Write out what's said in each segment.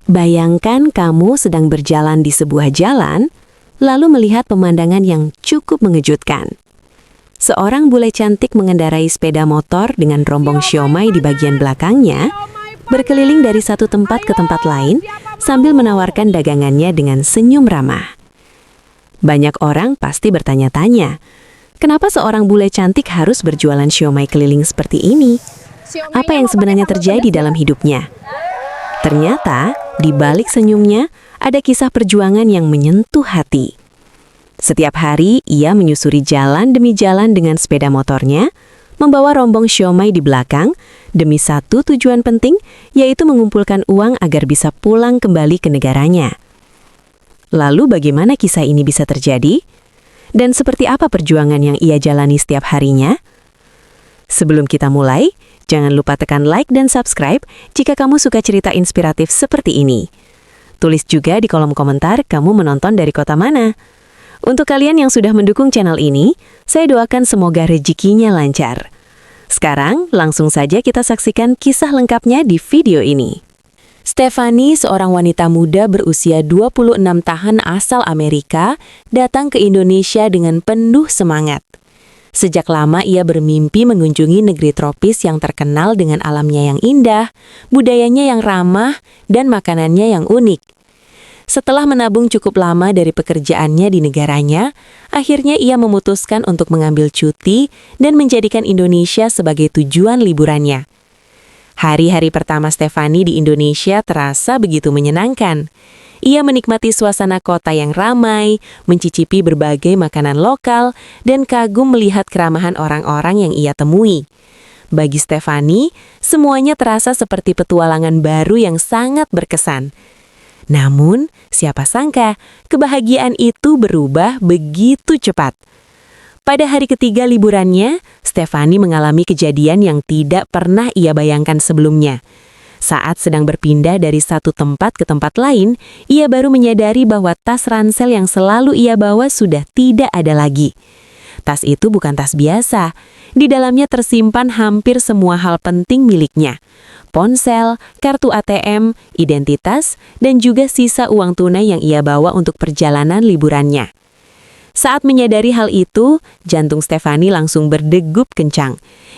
Bayangkan kamu sedang berjalan di sebuah jalan, lalu melihat pemandangan yang cukup mengejutkan. Seorang bule cantik mengendarai sepeda motor dengan rombong siomay di bagian belakangnya, berkeliling dari satu tempat ke tempat lain sambil menawarkan dagangannya dengan senyum ramah. Banyak orang pasti bertanya-tanya, kenapa seorang bule cantik harus berjualan siomay keliling seperti ini? Apa yang sebenarnya terjadi dalam hidupnya? Ternyata, di balik senyumnya, ada kisah perjuangan yang menyentuh hati. Setiap hari, ia menyusuri jalan demi jalan dengan sepeda motornya, membawa rombong siomay di belakang, demi satu tujuan penting, yaitu mengumpulkan uang agar bisa pulang kembali ke negaranya. Lalu bagaimana kisah ini bisa terjadi? Dan seperti apa perjuangan yang ia jalani setiap harinya? Sebelum kita mulai, jangan lupa tekan like dan subscribe jika kamu suka cerita inspiratif seperti ini. Tulis juga di kolom komentar kamu menonton dari kota mana. Untuk kalian yang sudah mendukung channel ini, saya doakan semoga rezekinya lancar. Sekarang, langsung saja kita saksikan kisah lengkapnya di video ini. Stephanie, seorang wanita muda berusia 26 tahun asal Amerika, datang ke Indonesia dengan penuh semangat. Sejak lama ia bermimpi mengunjungi negeri tropis yang terkenal dengan alamnya yang indah, budayanya yang ramah, dan makanannya yang unik. Setelah menabung cukup lama dari pekerjaannya di negaranya, akhirnya ia memutuskan untuk mengambil cuti dan menjadikan Indonesia sebagai tujuan liburannya. Hari-hari pertama Stephanie di Indonesia terasa begitu menyenangkan. Ia menikmati suasana kota yang ramai, mencicipi berbagai makanan lokal, dan kagum melihat keramahan orang-orang yang ia temui. Bagi Stephanie, semuanya terasa seperti petualangan baru yang sangat berkesan. Namun, siapa sangka, kebahagiaan itu berubah begitu cepat. Pada hari ketiga liburannya, Stephanie mengalami kejadian yang tidak pernah ia bayangkan sebelumnya. Saat sedang berpindah dari satu tempat ke tempat lain, ia baru menyadari bahwa tas ransel yang selalu ia bawa sudah tidak ada lagi. Tas itu bukan tas biasa. Di dalamnya tersimpan hampir semua hal penting miliknya. Ponsel, kartu ATM, identitas, dan juga sisa uang tunai yang ia bawa untuk perjalanan liburannya. Saat menyadari hal itu, jantung Stephanie langsung berdegup kencang.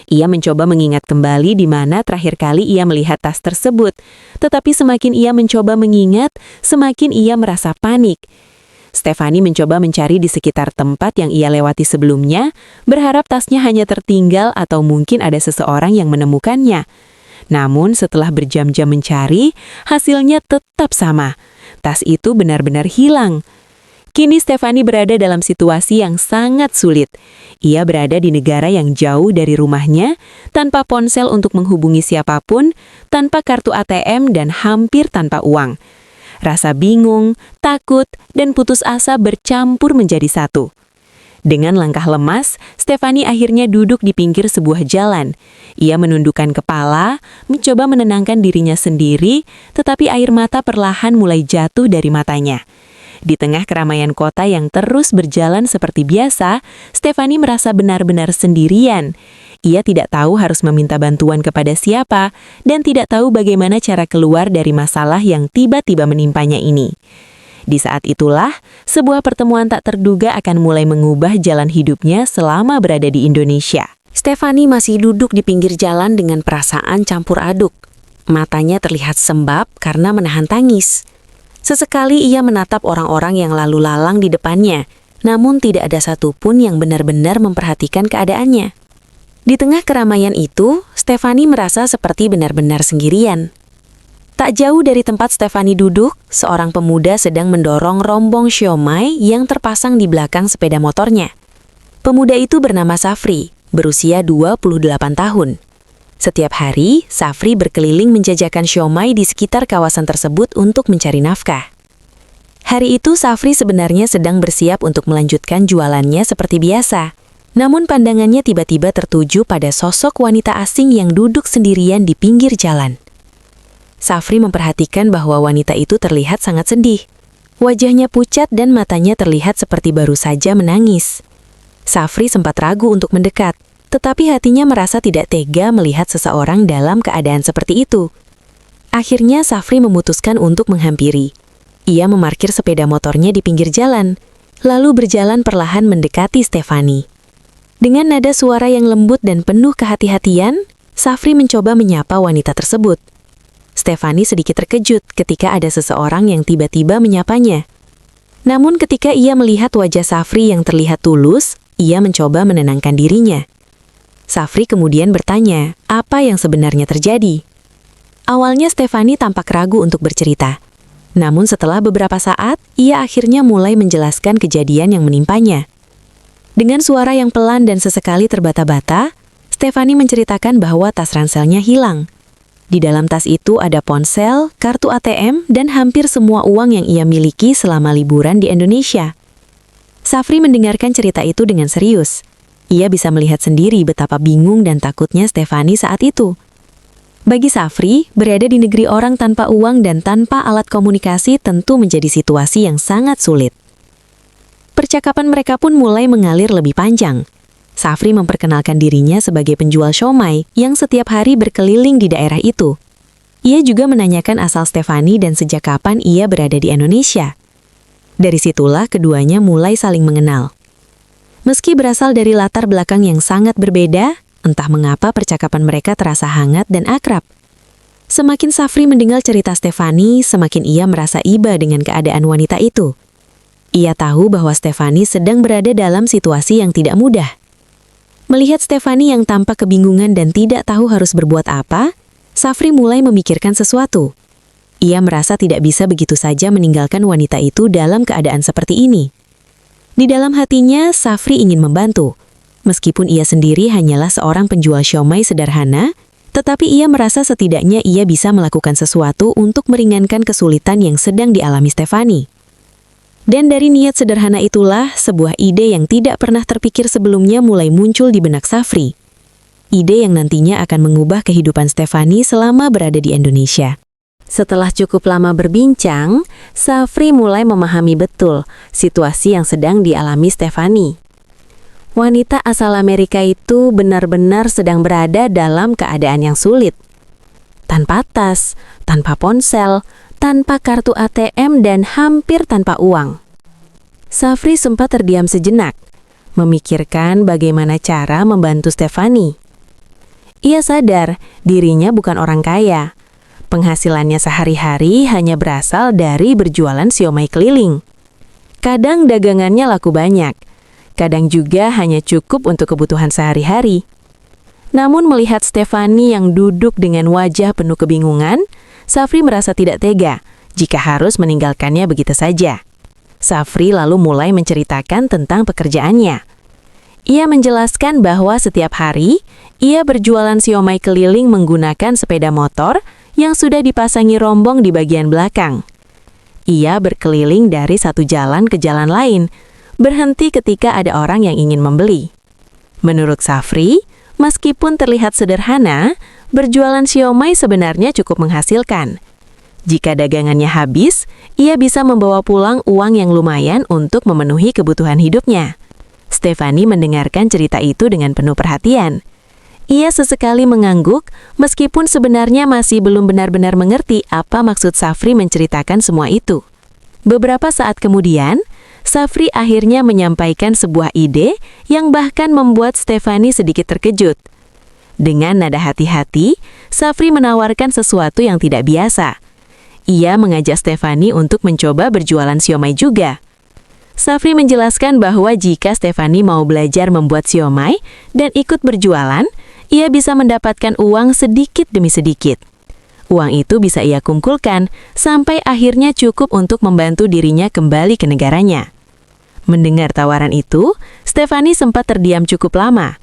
Ia mencoba mengingat kembali di mana terakhir kali ia melihat tas tersebut. Tetapi semakin ia mencoba mengingat, semakin ia merasa panik. Stephanie mencoba mencari di sekitar tempat yang ia lewati sebelumnya, berharap tasnya hanya tertinggal atau mungkin ada seseorang yang menemukannya. Namun setelah berjam-jam mencari, hasilnya tetap sama. Tas itu benar-benar hilang. Kini Stephanie berada dalam situasi yang sangat sulit. Ia berada di negara yang jauh dari rumahnya, tanpa ponsel untuk menghubungi siapapun, tanpa kartu ATM dan hampir tanpa uang. Rasa bingung, takut, dan putus asa bercampur menjadi satu. Dengan langkah lemas, Stephanie akhirnya duduk di pinggir sebuah jalan. Ia menundukkan kepala, mencoba menenangkan dirinya sendiri, tetapi air mata perlahan mulai jatuh dari matanya. Di tengah keramaian kota yang terus berjalan seperti biasa, Stephanie merasa benar-benar sendirian. Ia tidak tahu harus meminta bantuan kepada siapa, dan tidak tahu bagaimana cara keluar dari masalah yang tiba-tiba menimpanya ini. Di saat itulah, sebuah pertemuan tak terduga akan mulai mengubah jalan hidupnya selama berada di Indonesia. Stephanie masih duduk di pinggir jalan dengan perasaan campur aduk. Matanya terlihat sembab karena menahan tangis. Sesekali ia menatap orang-orang yang lalu lalang di depannya, namun tidak ada satupun yang benar-benar memperhatikan keadaannya. Di tengah keramaian itu, Stephanie merasa seperti benar-benar sendirian. Tak jauh dari tempat Stephanie duduk, seorang pemuda sedang mendorong rombong siomay yang terpasang di belakang sepeda motornya. Pemuda itu bernama Safri, berusia 28 tahun. Setiap hari, Safri berkeliling menjajakan siomay di sekitar kawasan tersebut untuk mencari nafkah. Hari itu Safri sebenarnya sedang bersiap untuk melanjutkan jualannya seperti biasa. Namun pandangannya tiba-tiba tertuju pada sosok wanita asing yang duduk sendirian di pinggir jalan. Safri memperhatikan bahwa wanita itu terlihat sangat sedih. Wajahnya pucat dan matanya terlihat seperti baru saja menangis. Safri sempat ragu untuk mendekat, tetapi hatinya merasa tidak tega melihat seseorang dalam keadaan seperti itu. Akhirnya Safri memutuskan untuk menghampiri. Ia memarkir sepeda motornya di pinggir jalan, lalu berjalan perlahan mendekati Stefani. Dengan nada suara yang lembut dan penuh kehati-hatian, Safri mencoba menyapa wanita tersebut. Stefani sedikit terkejut ketika ada seseorang yang tiba-tiba menyapanya. Namun ketika ia melihat wajah Safri yang terlihat tulus, ia mencoba menenangkan dirinya. Safri kemudian bertanya, apa yang sebenarnya terjadi? Awalnya Stefani tampak ragu untuk bercerita. Namun setelah beberapa saat, ia akhirnya mulai menjelaskan kejadian yang menimpanya. Dengan suara yang pelan dan sesekali terbata-bata, Stefani menceritakan bahwa tas ranselnya hilang. Di dalam tas itu ada ponsel, kartu ATM, dan hampir semua uang yang ia miliki selama liburan di Indonesia. Safri mendengarkan cerita itu dengan serius. Ia bisa melihat sendiri betapa bingung dan takutnya Stefani saat itu. Bagi Safri, berada di negeri orang tanpa uang dan tanpa alat komunikasi tentu menjadi situasi yang sangat sulit. Percakapan mereka pun mulai mengalir lebih panjang. Safri memperkenalkan dirinya sebagai penjual siomay yang setiap hari berkeliling di daerah itu. Ia juga menanyakan asal Stefani dan sejak kapan ia berada di Indonesia. Dari situlah keduanya mulai saling mengenal. Meski berasal dari latar belakang yang sangat berbeda, entah mengapa percakapan mereka terasa hangat dan akrab. Semakin Safri mendengar cerita Stefani, semakin ia merasa iba dengan keadaan wanita itu. Ia tahu bahwa Stefani sedang berada dalam situasi yang tidak mudah. Melihat Stefani yang tampak kebingungan dan tidak tahu harus berbuat apa, Safri mulai memikirkan sesuatu. Ia merasa tidak bisa begitu saja meninggalkan wanita itu dalam keadaan seperti ini. Di dalam hatinya, Safri ingin membantu. Meskipun ia sendiri hanyalah seorang penjual siomay sederhana, tetapi ia merasa setidaknya ia bisa melakukan sesuatu untuk meringankan kesulitan yang sedang dialami Stefani. Dan dari niat sederhana itulah, sebuah ide yang tidak pernah terpikir sebelumnya mulai muncul di benak Safri. Ide yang nantinya akan mengubah kehidupan Stefani selama berada di Indonesia. Setelah cukup lama berbincang, Safri mulai memahami betul situasi yang sedang dialami Stefani. Wanita asal Amerika itu benar-benar sedang berada dalam keadaan yang sulit. Tanpa tas, tanpa ponsel, tanpa kartu ATM, dan hampir tanpa uang. Safri sempat terdiam sejenak, memikirkan bagaimana cara membantu Stefani. Ia sadar dirinya bukan orang kaya. Penghasilannya sehari-hari hanya berasal dari berjualan siomay keliling. Kadang dagangannya laku banyak. Kadang juga hanya cukup untuk kebutuhan sehari-hari. Namun melihat Stefani yang duduk dengan wajah penuh kebingungan, Safri merasa tidak tega jika harus meninggalkannya begitu saja. Safri lalu mulai menceritakan tentang pekerjaannya. Ia menjelaskan bahwa setiap hari, ia berjualan siomay keliling menggunakan sepeda motor yang sudah dipasangi rombong di bagian belakang. Ia berkeliling dari satu jalan ke jalan lain, berhenti ketika ada orang yang ingin membeli. Menurut Safri, meskipun terlihat sederhana, berjualan siomay sebenarnya cukup menghasilkan. Jika dagangannya habis, ia bisa membawa pulang uang yang lumayan untuk memenuhi kebutuhan hidupnya. Stefani mendengarkan cerita itu dengan penuh perhatian. Ia sesekali mengangguk, meskipun sebenarnya masih belum benar-benar mengerti apa maksud Safri menceritakan semua itu. Beberapa saat kemudian, Safri akhirnya menyampaikan sebuah ide yang bahkan membuat Stefani sedikit terkejut. Dengan nada hati-hati, Safri menawarkan sesuatu yang tidak biasa. Ia mengajak Stefani untuk mencoba berjualan siomay juga. Safri menjelaskan bahwa jika Stefani mau belajar membuat siomay dan ikut berjualan, ia bisa mendapatkan uang sedikit demi sedikit. Uang itu bisa ia kumpulkan sampai akhirnya cukup untuk membantu dirinya kembali ke negaranya. Mendengar tawaran itu, Stefani sempat terdiam cukup lama.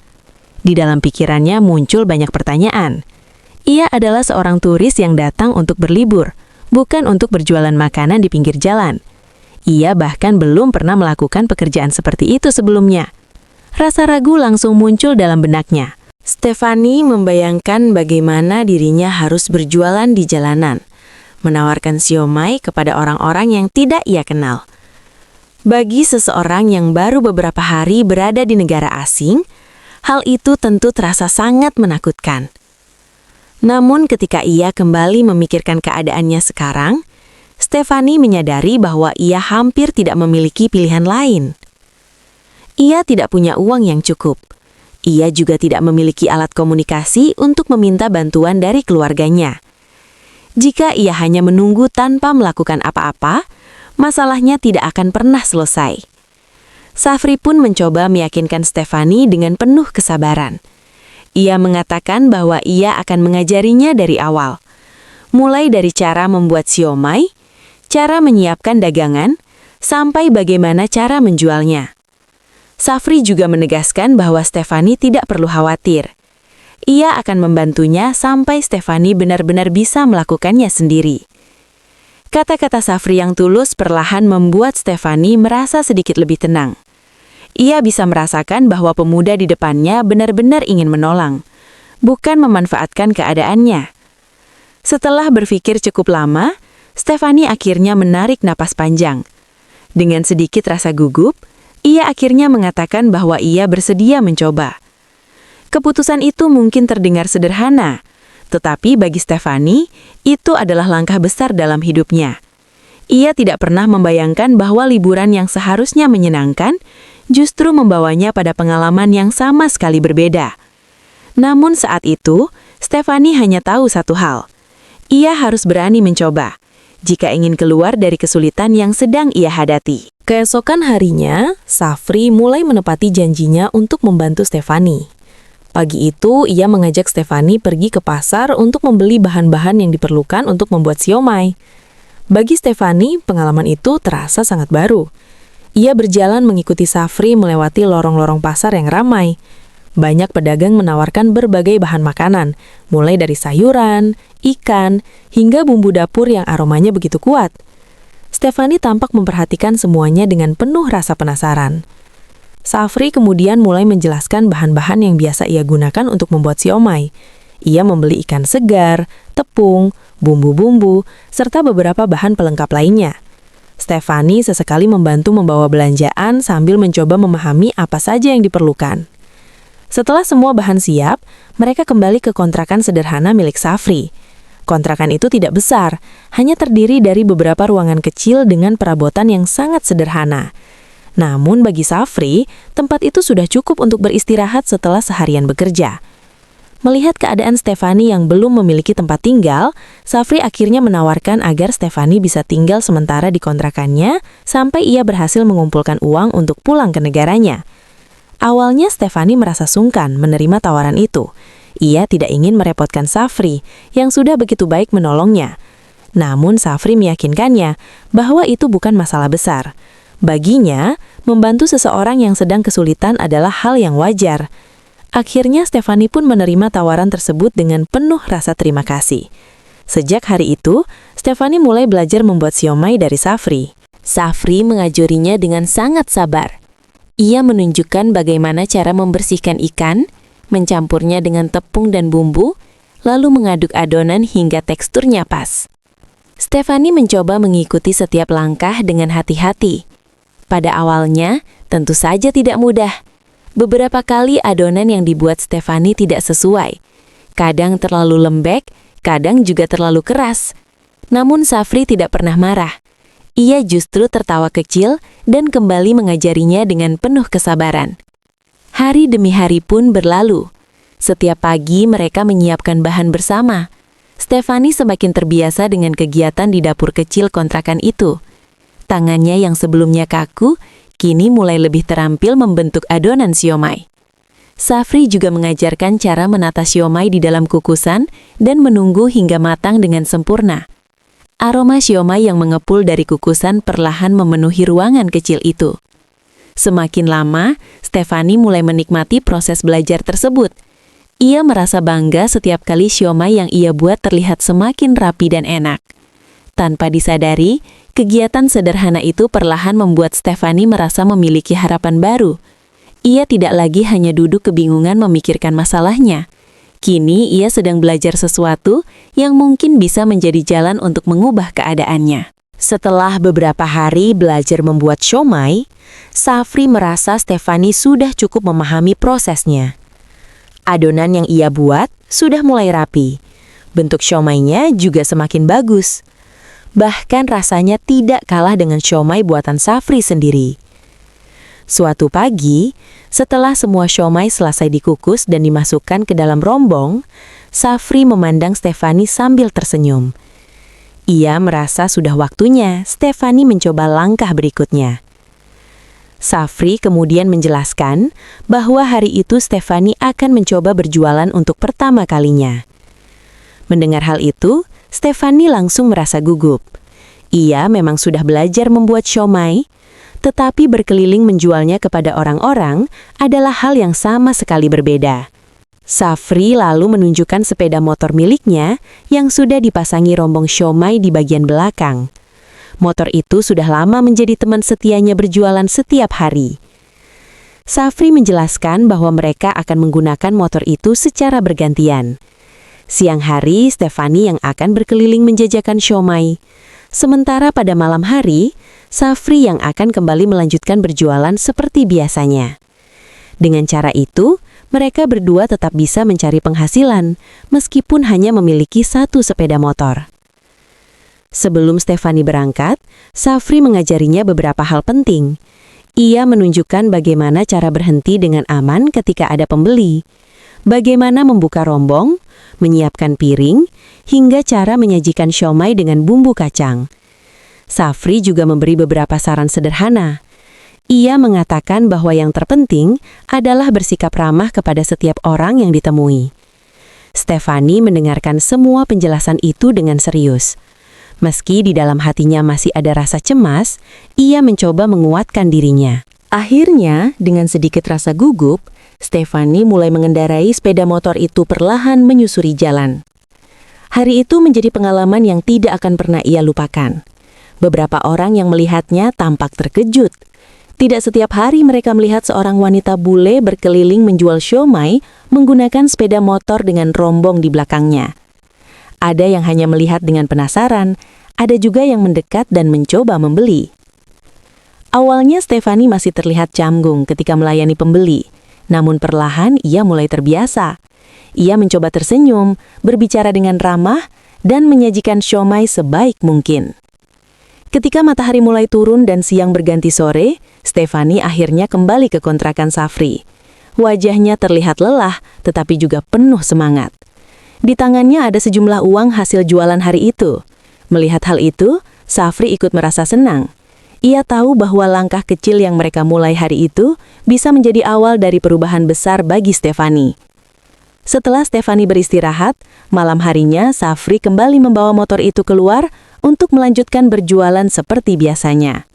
Di dalam pikirannya muncul banyak pertanyaan. Ia adalah seorang turis yang datang untuk berlibur, bukan untuk berjualan makanan di pinggir jalan. Ia bahkan belum pernah melakukan pekerjaan seperti itu sebelumnya. Rasa ragu langsung muncul dalam benaknya. Stefani membayangkan bagaimana dirinya harus berjualan di jalanan, menawarkan siomay kepada orang-orang yang tidak ia kenal. Bagi seseorang yang baru beberapa hari berada di negara asing, hal itu tentu terasa sangat menakutkan. Namun ketika ia kembali memikirkan keadaannya sekarang, Stefani menyadari bahwa ia hampir tidak memiliki pilihan lain. Ia tidak punya uang yang cukup. Ia juga tidak memiliki alat komunikasi untuk meminta bantuan dari keluarganya. Jika ia hanya menunggu tanpa melakukan apa-apa, masalahnya tidak akan pernah selesai. Safri pun mencoba meyakinkan Stefani dengan penuh kesabaran. Ia mengatakan bahwa ia akan mengajarinya dari awal. Mulai dari cara membuat siomay, cara menyiapkan dagangan, sampai bagaimana cara menjualnya. Safri juga menegaskan bahwa Stefani tidak perlu khawatir. Ia akan membantunya sampai Stefani benar-benar bisa melakukannya sendiri. Kata-kata Safri yang tulus perlahan membuat Stefani merasa sedikit lebih tenang. Ia bisa merasakan bahwa pemuda di depannya benar-benar ingin menolong, bukan memanfaatkan keadaannya. Setelah berpikir cukup lama, Stefani akhirnya menarik napas panjang. Dengan sedikit rasa gugup, ia akhirnya mengatakan bahwa ia bersedia mencoba. Keputusan itu mungkin terdengar sederhana, tetapi bagi Stefani, itu adalah langkah besar dalam hidupnya. Ia tidak pernah membayangkan bahwa liburan yang seharusnya menyenangkan, justru membawanya pada pengalaman yang sama sekali berbeda. Namun saat itu, Stefani hanya tahu satu hal. Ia harus berani mencoba, jika ingin keluar dari kesulitan yang sedang ia hadapi. Keesokan harinya, Safri mulai menepati janjinya untuk membantu Stefani. Pagi itu, ia mengajak Stefani pergi ke pasar untuk membeli bahan-bahan yang diperlukan untuk membuat siomay. Bagi Stefani, pengalaman itu terasa sangat baru. Ia berjalan mengikuti Safri melewati lorong-lorong pasar yang ramai. Banyak pedagang menawarkan berbagai bahan makanan, mulai dari sayuran, ikan, hingga bumbu dapur yang aromanya begitu kuat. Stefani tampak memperhatikan semuanya dengan penuh rasa penasaran. Safri kemudian mulai menjelaskan bahan-bahan yang biasa ia gunakan untuk membuat siomay. Ia membeli ikan segar, tepung, bumbu-bumbu, serta beberapa bahan pelengkap lainnya. Stefani sesekali membantu membawa belanjaan sambil mencoba memahami apa saja yang diperlukan. Setelah semua bahan siap, mereka kembali ke kontrakan sederhana milik Safri. Kontrakan itu tidak besar, hanya terdiri dari beberapa ruangan kecil dengan perabotan yang sangat sederhana. Namun bagi Safri, tempat itu sudah cukup untuk beristirahat setelah seharian bekerja. Melihat keadaan Stefani yang belum memiliki tempat tinggal, Safri akhirnya menawarkan agar Stefani bisa tinggal sementara di kontrakannya sampai ia berhasil mengumpulkan uang untuk pulang ke negaranya. Awalnya Stefani merasa sungkan menerima tawaran itu. Ia tidak ingin merepotkan Safri yang sudah begitu baik menolongnya. Namun Safri meyakinkannya bahwa itu bukan masalah besar. Baginya, membantu seseorang yang sedang kesulitan adalah hal yang wajar. Akhirnya Stefani pun menerima tawaran tersebut dengan penuh rasa terima kasih. Sejak hari itu, Stefani mulai belajar membuat siomay dari Safri. Safri mengajarinya dengan sangat sabar. Ia menunjukkan bagaimana cara membersihkan ikan, mencampurnya dengan tepung dan bumbu, lalu mengaduk adonan hingga teksturnya pas. Stefani mencoba mengikuti setiap langkah dengan hati-hati. Pada awalnya, tentu saja tidak mudah. Beberapa kali adonan yang dibuat Stefani tidak sesuai. Kadang terlalu lembek, kadang juga terlalu keras. Namun Safri tidak pernah marah. Ia justru tertawa kecil dan kembali mengajarinya dengan penuh kesabaran. Hari demi hari pun berlalu. Setiap pagi mereka menyiapkan bahan bersama. Stefani semakin terbiasa dengan kegiatan di dapur kecil kontrakan itu. Tangannya yang sebelumnya kaku, kini mulai lebih terampil membentuk adonan siomay. Safri juga mengajarkan cara menata siomay di dalam kukusan dan menunggu hingga matang dengan sempurna. Aroma siomay yang mengepul dari kukusan perlahan memenuhi ruangan kecil itu. Semakin lama, Stefani mulai menikmati proses belajar tersebut. Ia merasa bangga setiap kali siomay yang ia buat terlihat semakin rapi dan enak. Tanpa disadari, kegiatan sederhana itu perlahan membuat Stefani merasa memiliki harapan baru. Ia tidak lagi hanya duduk kebingungan memikirkan masalahnya. Kini ia sedang belajar sesuatu yang mungkin bisa menjadi jalan untuk mengubah keadaannya. Setelah beberapa hari belajar membuat siomay, Safri merasa Stefani sudah cukup memahami prosesnya. Adonan yang ia buat sudah mulai rapi. Bentuk siomainya juga semakin bagus. Bahkan rasanya tidak kalah dengan siomai buatan Safri sendiri. Suatu pagi, setelah semua siomai selesai dikukus dan dimasukkan ke dalam rombong, Safri memandang Stefani sambil tersenyum. Ia merasa sudah waktunya Stefani mencoba langkah berikutnya. Safri kemudian menjelaskan bahwa hari itu Stefani akan mencoba berjualan untuk pertama kalinya. Mendengar hal itu, Stefani langsung merasa gugup. Ia memang sudah belajar membuat siomai, tetapi berkeliling menjualnya kepada orang-orang adalah hal yang sama sekali berbeda. Safri lalu menunjukkan sepeda motor miliknya yang sudah dipasangi rombong siomai di bagian belakang. Motor itu sudah lama menjadi teman setianya berjualan setiap hari. Safri menjelaskan bahwa mereka akan menggunakan motor itu secara bergantian. Siang hari, Stefani yang akan berkeliling menjajakan siomai. Sementara pada malam hari, Safri yang akan kembali melanjutkan berjualan seperti biasanya. Dengan cara itu, mereka berdua tetap bisa mencari penghasilan, meskipun hanya memiliki satu sepeda motor. Sebelum Stefani berangkat, Safri mengajarinya beberapa hal penting. Ia menunjukkan bagaimana cara berhenti dengan aman ketika ada pembeli, bagaimana membuka rombong, menyiapkan piring, hingga cara menyajikan siomai dengan bumbu kacang. Safri juga memberi beberapa saran sederhana. Ia mengatakan bahwa yang terpenting adalah bersikap ramah kepada setiap orang yang ditemui. Stefani mendengarkan semua penjelasan itu dengan serius. Meski di dalam hatinya masih ada rasa cemas, ia mencoba menguatkan dirinya. Akhirnya, dengan sedikit rasa gugup, Stefani mulai mengendarai sepeda motor itu perlahan menyusuri jalan. Hari itu menjadi pengalaman yang tidak akan pernah ia lupakan. Beberapa orang yang melihatnya tampak terkejut. Tidak setiap hari mereka melihat seorang wanita bule berkeliling menjual siomai menggunakan sepeda motor dengan rombong di belakangnya. Ada yang hanya melihat dengan penasaran, ada juga yang mendekat dan mencoba membeli. Awalnya Stefani masih terlihat canggung ketika melayani pembeli, namun perlahan ia mulai terbiasa. Ia mencoba tersenyum, berbicara dengan ramah, dan menyajikan siomai sebaik mungkin. Ketika matahari mulai turun dan siang berganti sore, Stefani akhirnya kembali ke kontrakan Safri. Wajahnya terlihat lelah, tetapi juga penuh semangat. Di tangannya ada sejumlah uang hasil jualan hari itu. Melihat hal itu, Safri ikut merasa senang. Ia tahu bahwa langkah kecil yang mereka mulai hari itu bisa menjadi awal dari perubahan besar bagi Stefani. Setelah Stefani beristirahat, malam harinya Safri kembali membawa motor itu keluar untuk melanjutkan berjualan seperti biasanya.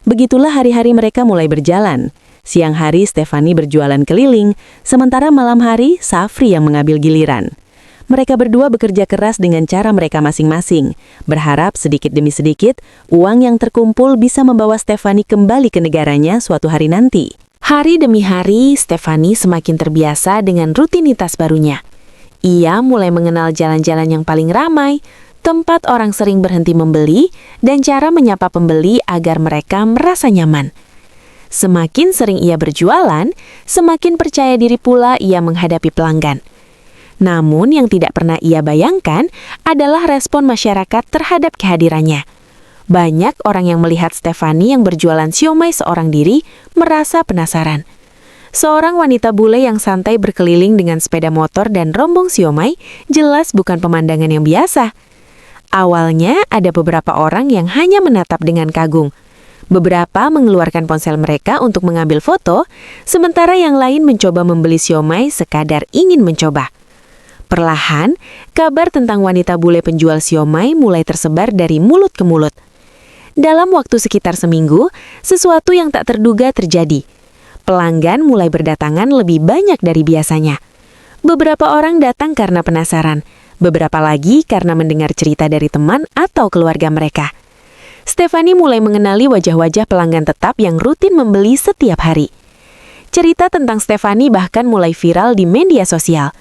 Begitulah hari-hari mereka mulai berjalan. Siang hari Stefani berjualan keliling, sementara malam hari Safri yang mengambil giliran. Mereka berdua bekerja keras dengan cara mereka masing-masing, berharap sedikit demi sedikit uang yang terkumpul bisa membawa Stefani kembali ke negaranya suatu hari nanti. Hari demi hari, Stefani semakin terbiasa dengan rutinitas barunya. Ia mulai mengenal jalan-jalan yang paling ramai, tempat orang sering berhenti membeli, dan cara menyapa pembeli agar mereka merasa nyaman. Semakin sering ia berjualan, semakin percaya diri pula ia menghadapi pelanggan. Namun yang tidak pernah ia bayangkan adalah respon masyarakat terhadap kehadirannya. Banyak orang yang melihat Stefani yang berjualan siomay seorang diri merasa penasaran. Seorang wanita bule yang santai berkeliling dengan sepeda motor dan rombong siomay jelas bukan pemandangan yang biasa. Awalnya ada beberapa orang yang hanya menatap dengan kagum. Beberapa mengeluarkan ponsel mereka untuk mengambil foto, sementara yang lain mencoba membeli siomay sekadar ingin mencoba. Perlahan, kabar tentang wanita bule penjual siomay mulai tersebar dari mulut ke mulut. Dalam waktu sekitar seminggu, sesuatu yang tak terduga terjadi. Pelanggan mulai berdatangan lebih banyak dari biasanya. Beberapa orang datang karena penasaran, beberapa lagi karena mendengar cerita dari teman atau keluarga mereka. Stefani mulai mengenali wajah-wajah pelanggan tetap yang rutin membeli setiap hari. Cerita tentang Stefani bahkan mulai viral di media sosial.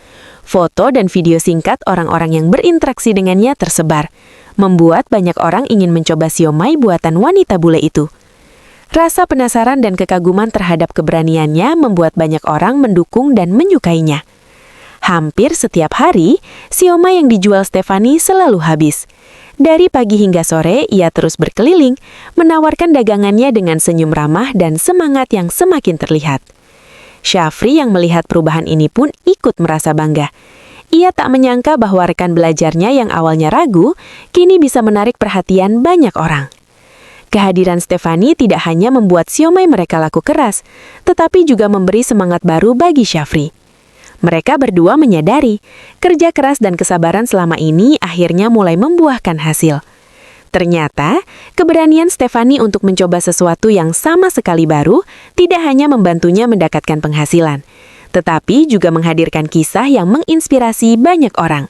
Foto dan video singkat orang-orang yang berinteraksi dengannya tersebar, membuat banyak orang ingin mencoba siomay buatan wanita bule itu. Rasa penasaran dan kekaguman terhadap keberaniannya membuat banyak orang mendukung dan menyukainya. Hampir setiap hari, siomay yang dijual Stefani selalu habis. Dari pagi hingga sore, ia terus berkeliling, menawarkan dagangannya dengan senyum ramah dan semangat yang semakin terlihat. Syafri yang melihat perubahan ini pun ikut merasa bangga. Ia tak menyangka bahwa rekan belajarnya yang awalnya ragu, kini bisa menarik perhatian banyak orang. Kehadiran Stefani tidak hanya membuat siomay mereka laku keras, tetapi juga memberi semangat baru bagi Syafri. Mereka berdua menyadari, kerja keras dan kesabaran selama ini akhirnya mulai membuahkan hasil. Ternyata, keberanian Stefani untuk mencoba sesuatu yang sama sekali baru tidak hanya membantunya mendapatkan penghasilan, tetapi juga menghadirkan kisah yang menginspirasi banyak orang.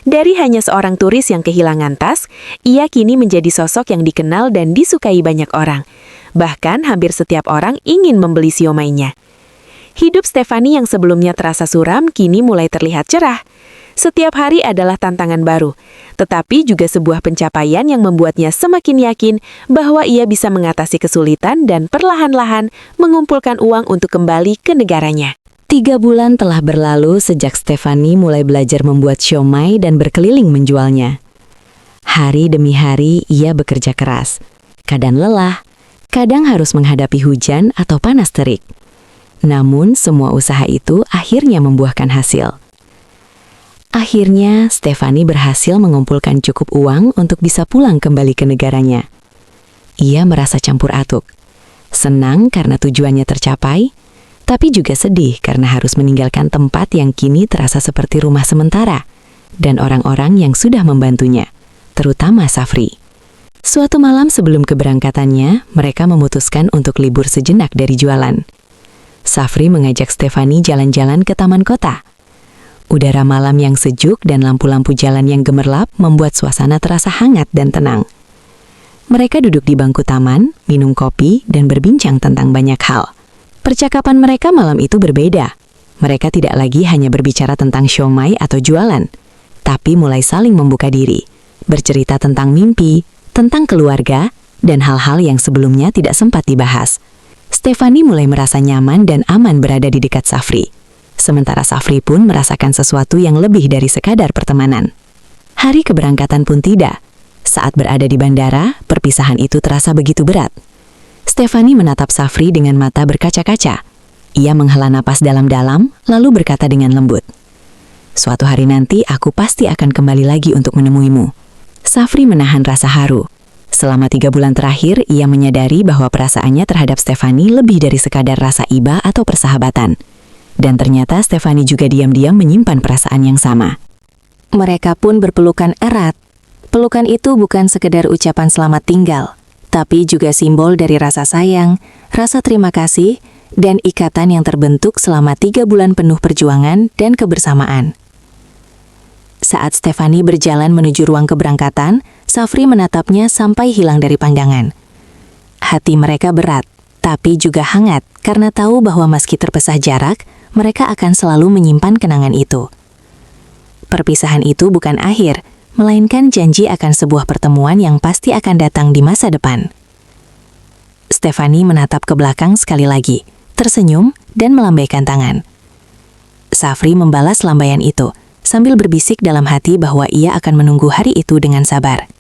Dari hanya seorang turis yang kehilangan tas, ia kini menjadi sosok yang dikenal dan disukai banyak orang. Bahkan hampir setiap orang ingin membeli siomaynya. Hidup Stefani yang sebelumnya terasa suram kini mulai terlihat cerah. Setiap hari adalah tantangan baru, tetapi juga sebuah pencapaian yang membuatnya semakin yakin bahwa ia bisa mengatasi kesulitan dan perlahan-lahan mengumpulkan uang untuk kembali ke negaranya. 3 bulan telah berlalu sejak Stefani mulai belajar membuat siomay dan berkeliling menjualnya. Hari demi hari ia bekerja keras. Kadang lelah, kadang harus menghadapi hujan atau panas terik. Namun semua usaha itu akhirnya membuahkan hasil. Akhirnya Stefani berhasil mengumpulkan cukup uang untuk bisa pulang kembali ke negaranya. Ia merasa campur aduk. Senang karena tujuannya tercapai, tapi juga sedih karena harus meninggalkan tempat yang kini terasa seperti rumah sementara dan orang-orang yang sudah membantunya, terutama Syafri. Suatu malam sebelum keberangkatannya, mereka memutuskan untuk libur sejenak dari jualan. Syafri mengajak Stefani jalan-jalan ke taman kota. Udara malam yang sejuk dan lampu-lampu jalan yang gemerlap membuat suasana terasa hangat dan tenang. Mereka duduk di bangku taman, minum kopi, dan berbincang tentang banyak hal. Percakapan mereka malam itu berbeda. Mereka tidak lagi hanya berbicara tentang siomay atau jualan, tapi mulai saling membuka diri, bercerita tentang mimpi, tentang keluarga, dan hal-hal yang sebelumnya tidak sempat dibahas. Stefani mulai merasa nyaman dan aman berada di dekat Syafri. Sementara Syafri pun merasakan sesuatu yang lebih dari sekadar pertemanan. Hari keberangkatan pun tiba. Saat berada di bandara, perpisahan itu terasa begitu berat. Stefani menatap Syafri dengan mata berkaca-kaca. Ia menghela napas dalam-dalam, lalu berkata dengan lembut, "Suatu hari nanti aku pasti akan kembali lagi untuk menemuimu." Syafri menahan rasa haru. Selama 3 bulan terakhir, ia menyadari bahwa perasaannya terhadap Stefani lebih dari sekadar rasa iba atau persahabatan. Dan ternyata Stefani juga diam-diam menyimpan perasaan yang sama. Mereka pun berpelukan erat. Pelukan itu bukan sekedar ucapan selamat tinggal, tapi juga simbol dari rasa sayang, rasa terima kasih, dan ikatan yang terbentuk selama 3 bulan penuh perjuangan dan kebersamaan. Saat Stefani berjalan menuju ruang keberangkatan, Syafri menatapnya sampai hilang dari pandangan. Hati mereka berat, tapi juga hangat karena tahu bahwa meski terpisah jarak, mereka akan selalu menyimpan kenangan itu. Perpisahan itu bukan akhir, melainkan janji akan sebuah pertemuan yang pasti akan datang di masa depan. Stefani menatap ke belakang sekali lagi, tersenyum dan melambaikan tangan. Syafri membalas lambaian itu, sambil berbisik dalam hati bahwa ia akan menunggu hari itu dengan sabar.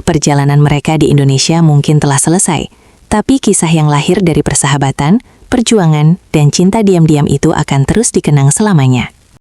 Perjalanan mereka di Indonesia mungkin telah selesai, tapi kisah yang lahir dari persahabatan, perjuangan, dan cinta diam-diam itu akan terus dikenang selamanya.